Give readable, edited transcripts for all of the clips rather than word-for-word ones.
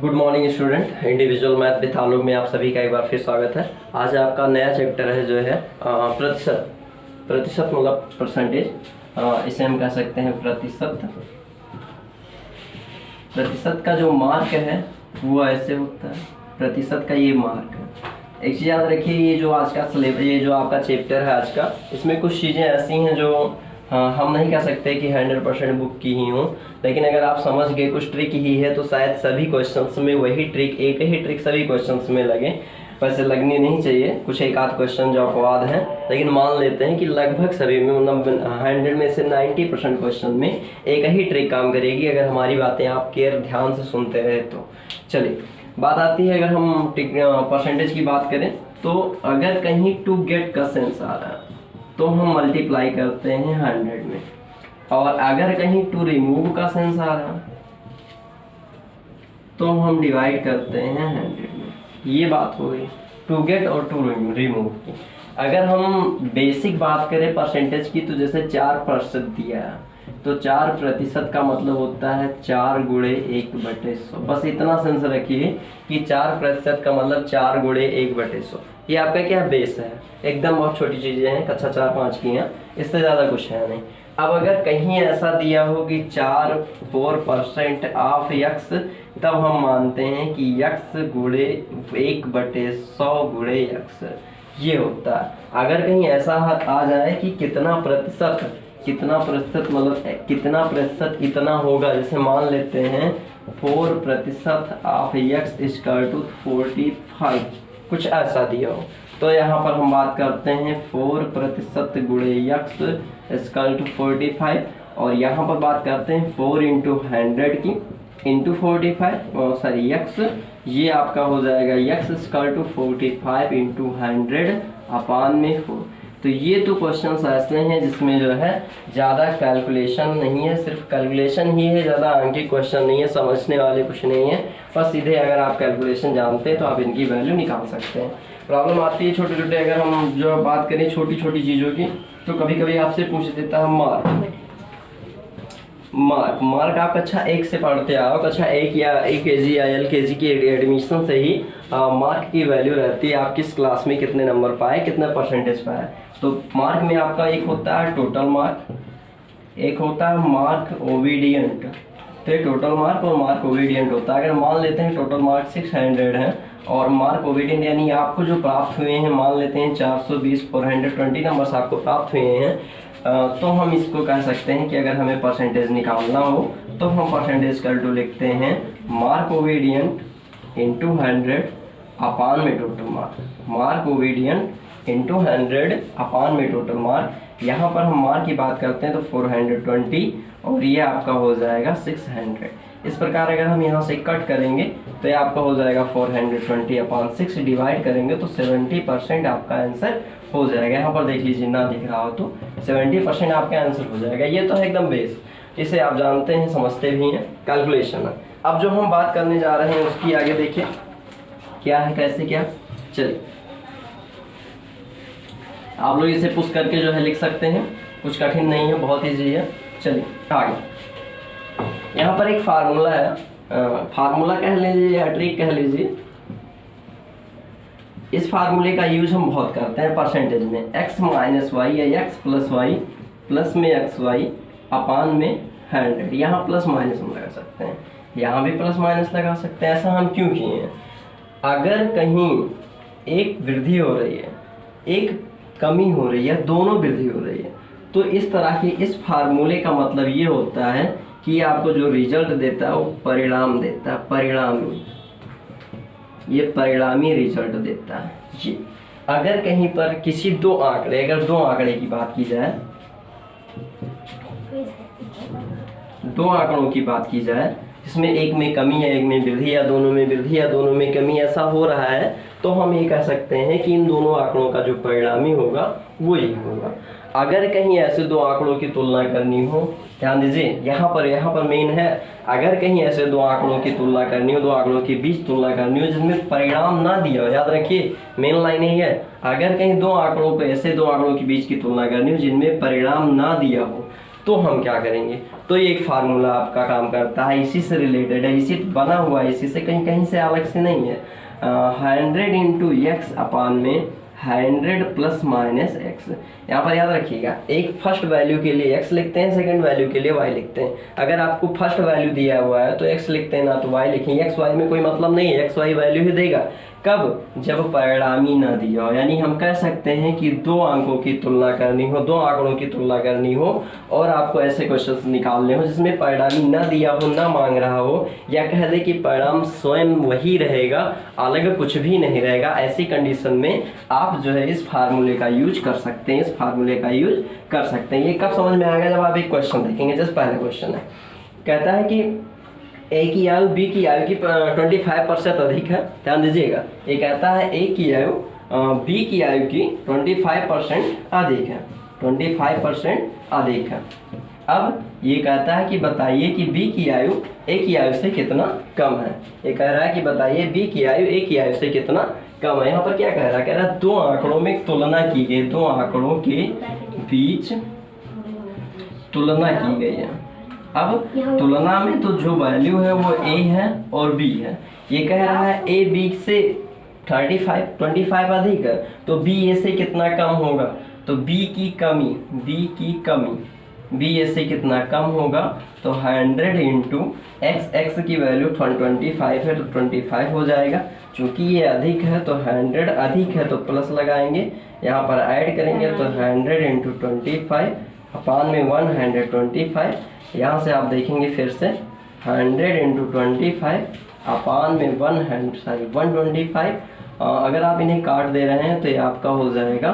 Good morning student. Individual math with Alok में आप सभी का एक बार फिर स्वागत है। आज आपका नया चैप्टर है जो है प्रतिशत मतलब परसेंटेज, इसे हम कह सकते हैं प्रतिशत का जो मार्क है वो ऐसे होता है। प्रतिशत का ये मार्क है। एक चीज़ याद रखिए, ये जो आज का सिलेबस, ये जो आपका चैप्टर है आज का, इसमें कुछ चीज़ें ऐसी हैं जो हम नहीं कह सकते कि 100% बुक की ही हो, लेकिन अगर आप समझ गए कुछ ट्रिक ही है तो शायद सभी क्वेश्चंस में वही ट्रिक, एक ही ट्रिक सभी क्वेश्चंस में लगे। वैसे लगनी नहीं चाहिए, कुछ एक आध क्वेश्चन जो अपवाद हैं, लेकिन मान लेते हैं कि लगभग सभी में, मतलब 100 में से 90% क्वेश्चन में एक ही ट्रिक काम करेगी अगर हमारी बातें आप केयर ध्यान से सुनते रहे तो। चलिए, बात आती है, अगर हम परसेंटेज की बात करें तो अगर कहीं टू गेट का सेंस आ रहा है तो हम मल्टीप्लाई करते हैं 100 में, और अगर कहीं टू रिमूव का सेंस आ रहा तो हम डिवाइड करते हैं 100 में। ये बात हो गई टू गेट और टू रिमूव की। अगर हम बेसिक बात करें परसेंटेज की तो जैसे 4% दिया है तो 4% का मतलब होता है 4 गुणे 1/100। बस इतना सेंस रखिए कि 4% का मतलब 4 गुणे 1/100। ये आपका क्या बेस है, एकदम बहुत छोटी चीज़ें हैं, कक्षा 4-5 की हैं, इससे ज़्यादा कुछ है नहीं। अब अगर कहीं ऐसा दिया हो कि 4% ऑफ यक्स, तब हम मानते हैं कि यक्स गुणे 1/100 गुणे यक्स, ये होता है। अगर कहीं ऐसा आ जाए कि कितना प्रतिशत मतलब कितना प्रतिशत इतना होगा, जैसे मान लेते हैं 4% ऑफ यक्स इक्वल टू 45, कुछ ऐसा दिया हो तो यहाँ पर हम बात करते हैं 4% गुणे यक्स इक्वल टू 45, और यहाँ पर बात करते हैं 4 इंटू 100 की इंटू 45 सॉरी यक्स, ये आपका हो जाएगा यक्स इक्वल टू 45 इंटू 100 अपान में 4। तो ये तो क्वेश्चंस ऐसे हैं जिसमें जो है ज़्यादा कैलकुलेशन नहीं है, सिर्फ कैलकुलेशन ही है, ज़्यादा अंक के क्वेश्चन नहीं है, समझने वाले कुछ नहीं है। बस सीधे अगर आप कैलकुलेशन जानते हैं तो आप इनकी वैल्यू निकाल सकते हैं। प्रॉब्लम आती है छोटे छोटे, अगर हम जो बात करें छोटी छोटी चीज़ों की, तो कभी कभी आपसे पूछ देता है मार्क आप कक्षा 1 से पढ़ते आओ, कक्षा 1 या AKG या LKG की एडमिशन से ही मार्क की वैल्यू रहती है, आप किस क्लास में कितने नंबर पाए, कितना परसेंटेज पाए। तो मार्क में आपका एक होता है टोटल मार्क, एक होता है मार्क ओबीडियंट। तो टोटल मार्क और मार्क ओबीडियंट होता है। अगर मान लेते हैं टोटल मार्क 600 है और मार्क ओबीडियंट यानी आपको जो प्राप्त हुए हैं, मान लेते हैं 420 420 नंबर्स आपको प्राप्त हुए हैं, तो हम इसको कह सकते हैं कि अगर हमें परसेंटेज निकालना हो तो हम परसेंटेज कैलकुलेट लिखते हैं मार्क ओबीडियंट इंटू 100 अपान में total mark, mark obedient into 100 अपान में टोटल मार्क। यहाँ पर हम मार्क की बात करते हैं तो 420 और ये आपका हो जाएगा 600। इस प्रकार अगर हम यहाँ से कट करेंगे तो ये आपका हो जाएगा 420 अपान 6, डिवाइड करेंगे तो 70% आपका आंसर हो जाएगा। यहाँ पर देख लीजिए, ना दिख रहा हो तो 70% आपका आंसर हो जाएगा। ये तो है एकदम बेस, इसे आप जानते हैं, समझते भी हैं, कैलकुलेशन है। अब जो हम बात करने जा रहे हैं उसकी आगे देखिए क्या है, कैसे क्या। चलिए, आप लोग इसे पुश करके जो है लिख सकते हैं, कुछ कठिन नहीं है, बहुत ईजी है। चलिए आगे, यहाँ पर एक फार्मूला है, फार्मूला कह लीजिए या ट्रिक कह लीजिए। इस फार्मूले का यूज हम बहुत करते हैं परसेंटेज में, x माइनस वाई या x प्लस वाई प्लस में एक्स वाई अपान में 100। यहाँ प्लस माइनस हम लगा सकते हैं, यहाँ भी प्लस माइनस लगा सकते हैं। ऐसा हम क्यों किए हैं, अगर कहीं एक वृद्धि हो रही है, एक कमी हो रही है, दोनों वृद्धि हो रही है, तो इस तरह के इस फार्मूले का मतलब ये होता है कि आपको जो रिजल्ट देता है वो परिणाम देता है, परिणामी, ये परिणामी रिजल्ट देता है जी। अगर कहीं पर किसी दो आंकड़े, अगर दो आंकड़े की बात की जाए, दो आंकड़ों की बात की जाए जिसमें एक में कमी है, एक में वृद्धि, या दोनों में वृद्धि या दोनों में कमी, ऐसा हो रहा है, तो हम ये कह सकते हैं कि इन दोनों आंकड़ों का जो परिणामी होगा वो ही होगा। अगर कहीं ऐसे दो आंकड़ों की तुलना करनी हो, ध्यान दीजिए, यहाँ पर मेन है, अगर कहीं ऐसे दो आंकड़ों की तुलना करनी हो, दो आंकड़ों के बीच तुलना करनी हो जिसमें परिणाम ना दिया हो, याद रखिए मेन लाइन ही है, अगर कहीं दो आंकड़ों को, ऐसे दो आंकड़ों के बीच की तुलना करनी हो जिनमें परिणाम ना दिया हो, तो हम क्या करेंगे, तो ये एक फार्मूला आपका काम करता है, इसी से रिलेटेड है, इसी बना हुआ है, इसी से कहीं कहीं से अलग से नहीं है। 100 इंटू एक्स अपान में 100 प्लस माइनस एक्स। यहाँ पर याद रखिएगा, एक फर्स्ट वैल्यू के लिए x लिखते हैं, सेकंड वैल्यू के लिए y लिखते हैं। अगर आपको फर्स्ट वैल्यू दिया हुआ है तो x लिखते हैं ना तो y लिखेंगे। x y में कोई मतलब नहीं है, x y वैल्यू ही देगा। कब? जब परिणामी ना दिया हो, यानी हम कह सकते हैं कि दो अंकों की तुलना करनी हो, दो आंकड़ों की तुलना करनी हो और आपको ऐसे क्वेश्चन निकालने हो जिसमें परिणामी ना दिया हो, ना मांग रहा हो, या कह दे कि परिणाम स्वयं वही रहेगा, अलग कुछ भी नहीं रहेगा। ऐसी कंडीशन में आप जो है इस फार्मूले का यूज कर सकते हैं, इस फार्मूले का यूज कर सकते हैं। ये कब समझ में आएगा? जब आप एक क्वेश्चन देखेंगे। जैसे पहला क्वेश्चन है, कहता है कि ए की आयु बी की आयु की 25% अधिक है। ध्यान दीजिएगा, ये कहता है ए की आयु बी की आयु की 25% अधिक है, 25% अधिक है। अब ये कहता है कि बताइए कि बी की आयु ए की आयु से कितना कम है। ये कह रहा है कि बताइए बी की आयु ए की आयु से कितना कम है। यहाँ पर क्या कह रहा है? कह रहा है दो आंकड़ों में तुलना की गई, दो आंकड़ों के बीच तुलना की गई है। अब तुलना में तो जो वैल्यू है वो a है और b है। ये कह रहा है a b से 25 अधिक है, तो b a से कितना कम होगा? तो b की कमी b a से कितना कम होगा? तो 100 इंटू x की वैल्यू 25 है तो 25 हो जाएगा। चूँकि ये अधिक है तो 100 अधिक है तो प्लस लगाएंगे, यहाँ पर ऐड करेंगे तो 100 इंटू 25 अपान में 125। यहाँ से आप देखेंगे फिर से 100 इंटू 25 अपान में 125। अगर आप इन्हें काट दे रहे हैं तो ये आपका हो जाएगा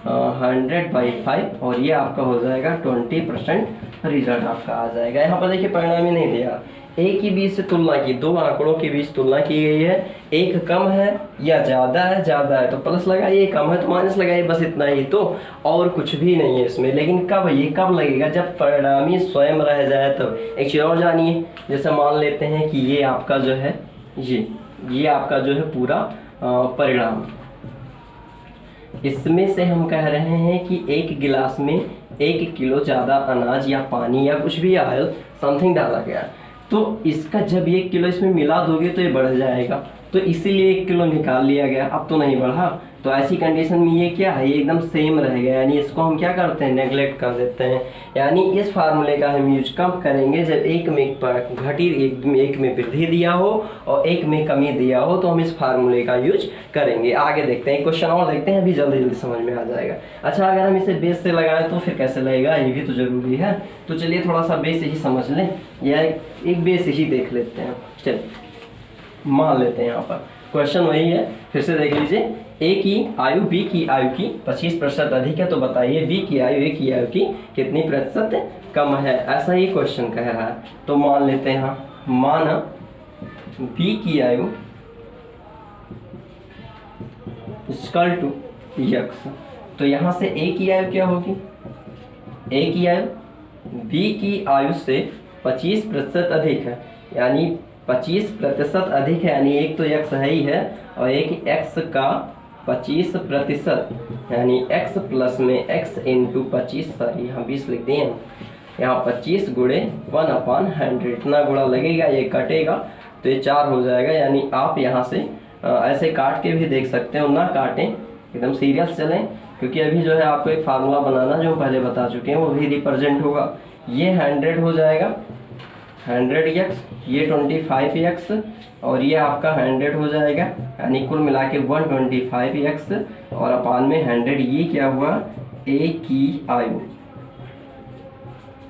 100/5 और ये आपका हो जाएगा 20% रिजल्ट आपका आ जाएगा। यहाँ पर देखिए परिणाम ही नहीं दिया, ए की बीच से तुलना की, दो आंकड़ों के बीच तुलना की गई है। एक कम है या ज़्यादा है तो प्लस लगाइए, कम है तो माइनस लगाइए, बस इतना ही, तो और कुछ भी नहीं है इसमें। लेकिन कब? ये कब लगेगा? जब परिणामी स्वयं रह जाए तब। एक चीज़ और जानिए, जैसे मान लेते हैं कि ये आपका जो है ये आपका जो है पूरा परिणाम, इसमें से हम कह रहे हैं कि एक गिलास में 1 किलो ज़्यादा अनाज या पानी या कुछ भी आयल समथिंग डाला गया, तो इसका जब 1 किलो इसमें मिला दोगे तो ये बढ़ जाएगा, तो इसीलिए 1 किलो निकाल लिया गया। अब तो नहीं बढ़ा, तो ऐसी कंडीशन में ये क्या है? ये एकदम सेम रह गया, यानी इसको हम क्या करते हैं? नेगलेक्ट कर देते हैं। यानी इस फार्मूले का हम यूज कब करेंगे? जब एक में घटी, एक में वृद्धि दिया हो और एक में कमी दिया हो, तो हम इस फार्मूले का यूज करेंगे। आगे देखते हैं, क्वेश्चन और देखते हैं, अभी जल्दी जल्दी समझ में आ जाएगा। अच्छा, अगर हम इसे बेस से लगाएं तो फिर कैसे लगेगा? ये भी तो जरूरी है। तो चलिए थोड़ा सा बेस ही समझ लें, या एक बेस ही देख लेते हैं। चलिए मान लेते हैं यहाँ पर क्वेश्चन वही है, फिर से देख लीजिए। ए की आयु बी की आयु की 25% अधिक है, तो बताइए बी की आयु ए की आयु की कितनी प्रतिशत कम है? ऐसा ही क्वेश्चन कह रहा है। तो मान लेते हैं, माना बी की आयु इक्वल टू x, तो यहाँ से ए की आयु क्या होगी? ए की आयु बी की आयु से 25% अधिक है, यानी 25% अधिक है, यानी एक तो x है ही है और एक x का 25%, यानी x प्लस में x इंटू 25, सॉरी यहाँ 20 लिख दिए हैं, यहाँ 25 गुणे 1/100, इतना गुणा लगेगा, ये कटेगा तो ये 4 हो जाएगा। यानी आप यहाँ से ऐसे काट के भी देख सकते हो, ना काटें, एकदम सीरियस चलें, क्योंकि अभी जो है आपको एक फार्मूला बनाना जो हम पहले बता चुके हैं वो भी रिप्रेजेंट होगा। ये 100 हो जाएगा, 100x, ये 25x और ये आपका 100 हो जाएगा, यानी कुल मिला के 125x और अपान में 100। ये क्या हुआ? ए की आयु,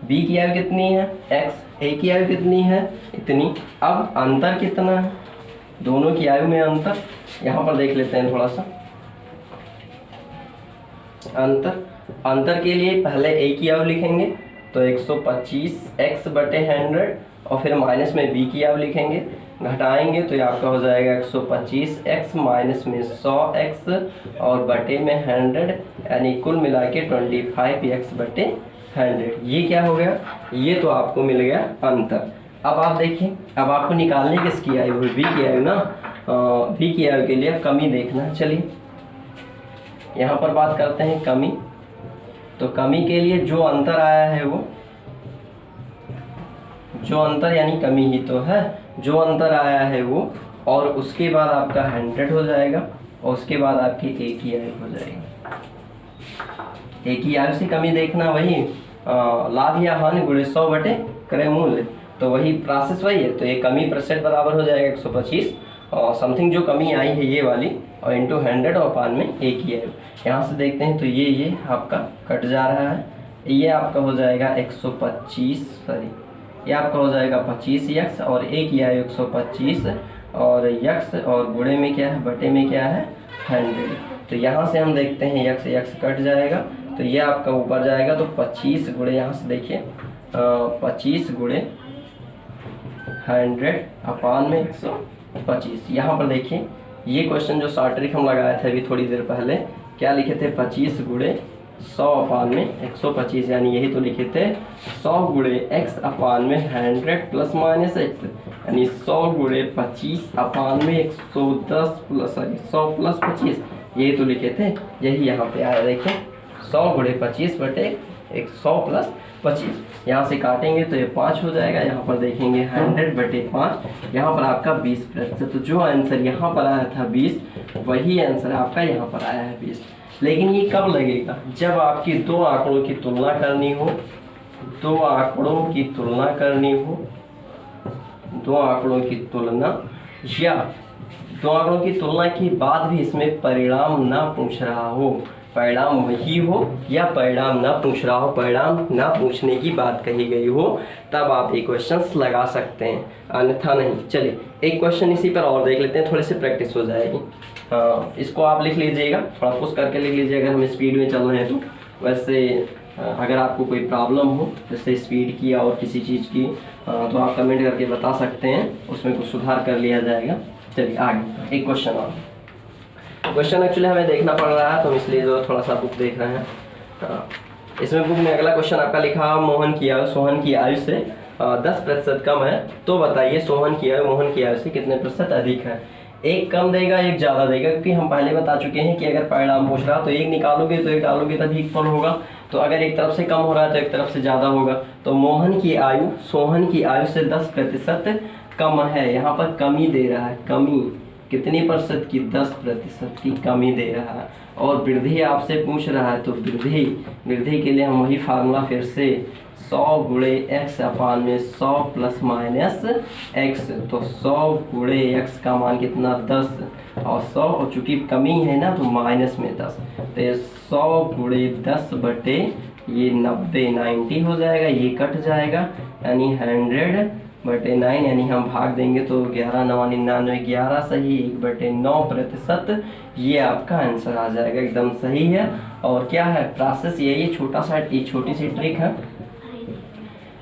बी की आयु कितनी है? x, ए की आयु कितनी है? इतनी। अब अंतर कितना है? दोनों की आयु में अंतर, यहाँ पर देख लेते हैं थोड़ा सा। अंतर के लिए पहले ए की आयु लिखेंगे तो 125x बटे 100 और फिर माइनस में बी की आयु लिखेंगे, घटाएंगे तो ये आपका हो जाएगा 125x माइनस में 100x और बटे में 100, यानी कुल मिला के 25x बटे 100। ये क्या हो गया? ये तो आपको मिल गया अंतर। अब आप देखिए, अब आपको निकालने किसकी आयु है? बी की आयु ना। बी की आयु के लिए कमी देखना। चलिए यहाँ पर बात करते हैं कमी। तो कमी के लिए जो अंतर आया है वो जो अंतर यानी कमी ही तो है, जो अंतर आया है वो, और उसके बाद आपका 100 हो जाएगा, और उसके बाद आपकी एक ही आयु हो जाएगी। एक ही आयु से कमी देखना वही लाभ या हानि गुणे 100 बटे क्रय मूल्य, तो वही प्रोसेस वही है। तो ये कमी प्रतिशत बराबर हो जाएगा 125 और समथिंग जो कमी आई है ये वाली, और इंटू 100 और पान में एक ही आयु। यहाँ से देखते हैं तो ये आपका कट जा रहा है, ये आपका हो जाएगा 125, सॉरी ये आपका हो जाएगा 25 यक्स, और एक ही आयु 125 और यक्स, और गुणे में क्या है, बटे में क्या है 100। तो यहाँ से हम देखते हैं यक्स यक्स कट जाएगा, तो ये आपका ऊपर जाएगा, तो 25 गुणे, यहाँ से देखिए 25 गुणे 100 अपान में 125। यहाँ पर देखिए ये क्वेश्चन जो शॉर्ट ट्रिक हम लगाए थे अभी थोड़ी देर पहले, क्या लिखे थे, 25 गुणे 100 अपान में 125, यानी यही तो लिखे थे 100 गुणे x अपान में 100 प्लस माइनस x, यानी 100 गुणे 25 अपान में 110 प्लस 100 प्लस 25, यही तो लिखे थे, यही यहाँ पे आया। देखिए 100 गुणे 25 बटे 100 प्लस 25, यहाँ से काटेंगे तो ये 5 हो जाएगा, यहाँ पर देखेंगे 100 बटे 5, यहाँ पर आपका 20%। तो जो आंसर यहाँ पर आया था 20, वही आंसर आपका यहाँ पर आया है 20। लेकिन ये कब लगेगा, जब आपकी दो आंकड़ों की तुलना करनी हो, दो आंकड़ों की तुलना करनी हो, दो आंकड़ों की तुलना, या दो आंकड़ों की तुलना के बाद भी इसमें परिणाम ना पूछ रहा हो, परिणाम वही हो या परिणाम ना पूछ रहा हो, परिणाम ना पूछने की बात कही गई हो, तब आप ये क्वेश्चंस लगा सकते हैं, अन्यथा नहीं। चलिए एक क्वेश्चन इसी पर और देख लेते हैं, थोड़ी सी प्रैक्टिस हो जाएगी। इसको आप लिख लीजिएगा, थोड़ा पुश करके लिख लीजिएगा, हम स्पीड में चल रहे हैं तो। वैसे अगर आपको कोई प्रॉब्लम हो जैसे स्पीड की और किसी चीज़ की, तो आप कमेंट करके बता सकते हैं, उसमें कुछ सुधार कर लिया जाएगा। चलिए आगे एक क्वेश्चन और। क्वेश्चन एक्चुअली हमें देखना पड़ रहा है, तो इसलिए जो थोड़ा सा बुक देख रहे हैं। इसमें बुक में अगला क्वेश्चन आपका लिखा, मोहन की आयु सोहन की आयु से 10% कम है, तो बताइए सोहन की आयु मोहन की आयु से कितने प्रतिशत अधिक है। एक कम देगा एक ज़्यादा देगा, क्योंकि हम पहले बता चुके हैं कि अगर परिणाम पूछ रहा तो एक निकालोगे तो एक डालोगे तभी इक्वल होगा, तो अगर एक तरफ से कम हो रहा है तो एक तरफ से ज़्यादा होगा। तो मोहन की आयु सोहन की आयु से 10% कम है, यहाँ पर कमी दे रहा है, कमी कितनी प्रतिशत की, 10% की कमी दे रहा है। और वृद्धि आपसे पूछ रहा है, तो वृद्धि के लिए हम वही फार्मूला फिर से 100 गुणे x अपान में 100 प्लस माइनस x, तो 100 गुणे x का मान कितना 10, और 100, और चूँकि कमी है ना तो माइनस में 10, तो ये 100 गुणे 10 बटे ये 90 हो जाएगा, ये कट जाएगा, यानी 100 बटे 9, यानी हम भाग देंगे तो 11 9 99, 11 सही, 1/9%, ये आपका आंसर आ जाएगा, एकदम सही है। और क्या है प्रोसेस, ये छोटा सा छोटी सी ट्रिक है,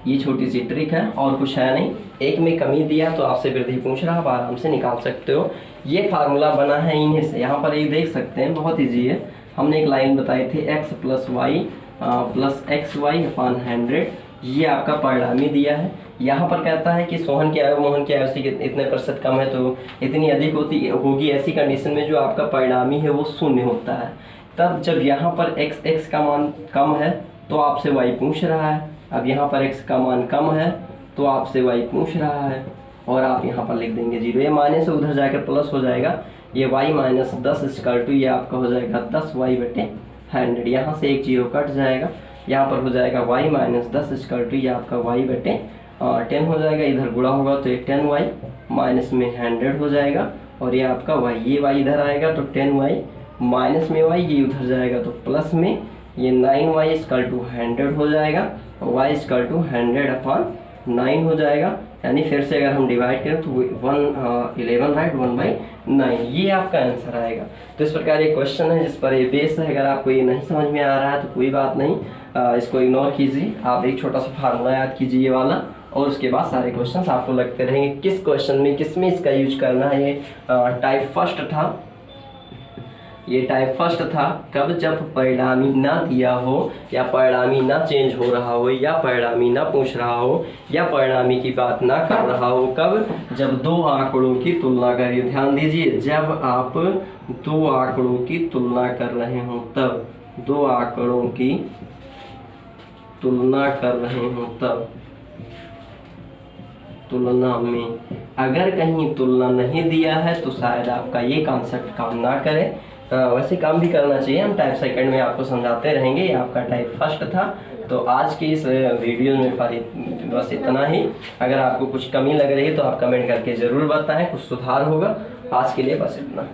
ये छोटी सी ट्रिक है और कुछ है नहीं। एक में कमी दिया तो आपसे वृद्धि पूछ रहा, आप आराम से निकाल सकते हो। ये फार्मूला बना है इन्हीं से, यहाँ पर ये देख सकते हैं, बहुत ईजी है। हमने एक लाइन बताई थी x plus y plus x y upon 100, ये आपका परिणामी दिया है। यहाँ पर कहता है कि सोहन की आयु मोहन की आयु से इतने प्रतिशत कम है, तो इतनी अधिक होगी ऐसी कंडीशन में जो आपका परिणामी है वो शून्य होता है। तब जब यहाँ पर x का मान कम है तो आपसे y पूछ रहा है, अब यहाँ पर x का मान कम है तो आपसे y पूछ रहा है, और आप यहाँ पर लिख देंगे 0, ये माइनस से उधर जाकर प्लस हो जाएगा, ये y माइनस 10 इक्वल टू ये आपका हो जाएगा 10y बटे 100, यहाँ से एक 0 कट जाएगा, यहाँ पर हो जाएगा y माइनस 10 इक्वल टू ये आपका y बटे 10 हो जाएगा, इधर गुणा होगा तो ये 10y माइनस में 100 हो जाएगा, और ये आपका y, ये y इधर आएगा तो 10y माइनस में y, ये उधर जाएगा तो प्लस में ये 9y इक्वल टू 100 हो जाएगा, y इक्वल टू 100 अपान 9 हो जाएगा, यानी फिर से अगर हम डिवाइड करें तो 11 राइट 1/9, ये आपका आंसर आएगा। तो इस प्रकार ये क्वेश्चन है जिस पर ये बेस है। अगर आपको ये नहीं समझ में आ रहा है तो कोई बात नहीं, इसको इग्नोर कीजिए, आप एक छोटा सा फार्मूला याद कीजिए ये वाला, और उसके बाद सारे क्वेश्चंस आपको लगते रहेंगे। किस क्वेश्चन में किस में इसका यूज करना है, ये टाइप फर्स्ट था, ये टाइप फर्स्ट था। कब, जब परिणामी ना दिया हो, या परिणामी ना चेंज हो रहा हो, या परिणामी ना पूछ रहा हो, या परिणामी की बात ना कर रहा हो। कब, जब दो आंकड़ों की तुलना करिए, ध्यान दीजिए, जब आप दो आंकड़ों की तुलना कर रहे हो, तब दो आंकड़ों की तुलना कर रहे हो, तब तुलना में। अगर कहीं तुलना नहीं दिया है तो शायद आपका ये कॉन्सेप्ट काम ना करे। वैसे काम भी करना चाहिए, हम टाइप सेकंड में आपको समझाते रहेंगे। ये आपका टाइप फर्स्ट था। तो आज की इस वीडियो में बस इतना ही। अगर आपको कुछ कमी लग रही है तो आप कमेंट करके ज़रूर बताएं, कुछ सुधार होगा। आज के लिए बस इतना।